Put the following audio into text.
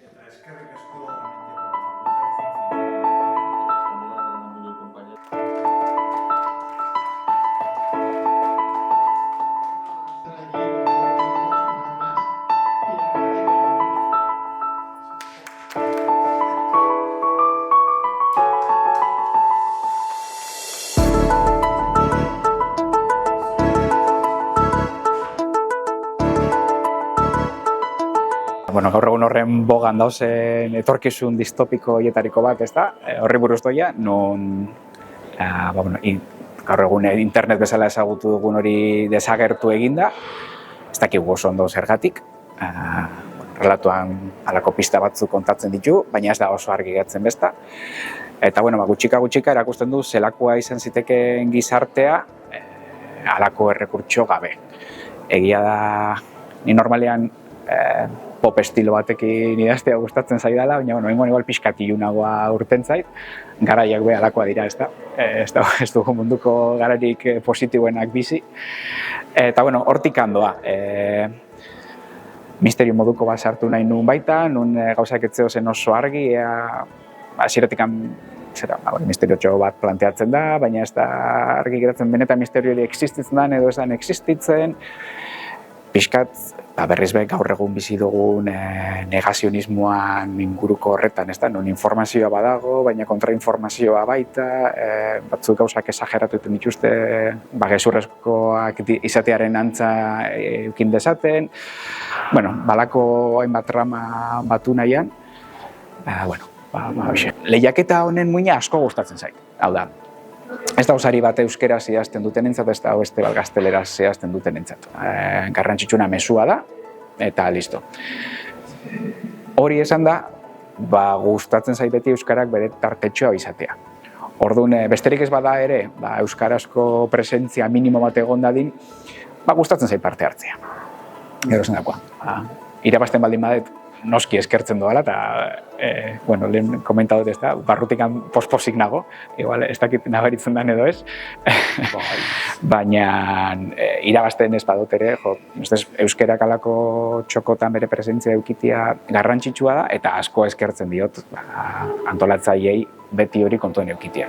Eta eskerrik asko Bueno, gaur egun horren bogan dauzen etorkizun distopiko hietariko bat, ez da? Horri buruz doia, non gaur egun internet bezala ezagutu dugun hori desagertu eginda, ez dakigu oso ondo zergatik, relatuan halako pista batzuk kontatzen ditu, baina ez da oso argi geratzen besta. Eta gutxika erakusten du zelakoa izan zitekeen gizartea halako errekurtso gabe. Egia da, ni normalean pop estilo batekin idaztea gustatzen zaidala, baina hengoan igual pixkat ilunagoa urten zait, garaiak be halakoa dira, ez da? Ez dugu munduko gararik positiboenak bizi. Eta hortik handoa. Misterio moduko bat sartu nahi nuen baita, nun gauzak etzeo zen oso argi, hasieratik misteriotxo bat planteatzen da, baina ez da argi geratzen benetan misterio hori existitzen da, edo ez da existitzen. Pixkat, berriz be gaur egun bizi dugun negazionismoan inguruko horretan, ez da, non informazioa badago, baina kontrainformazioa baita, batzuk gauzak esageratu dituzte, gezurrezkoak izatearen antza eukin dezaten, balako hainbat trama batu nahian, lehiaketa honen muina asko gustatzen zait, hau da. Ez da osari bat euskeraz idazten dutenentzat, ez da beste bat gazteleraz idazten dutenentzat. Garrantzitsuna mezua da, eta listo. Hori esan da, gustatzen zait beti euskarak bere tartetxoa izatea. Orduan, besterik ez bada ere, euskarazko presentzia minimo bat egon dadin, gustatzen zait parte hartzea. Gero esan dakoa. Irabazten baldin badet, noski eskertzen doala, eta lehen komentadot ez da, barrutikan posposik nago, igual ez dakit nabaritzen den edo ez, baina irabazten ez badot ere, euskerak alako txokotan bere presentzia eukitia garrantzitsua da, eta asko eskertzen diot antolatzaileei beti hori kontuen eukitia.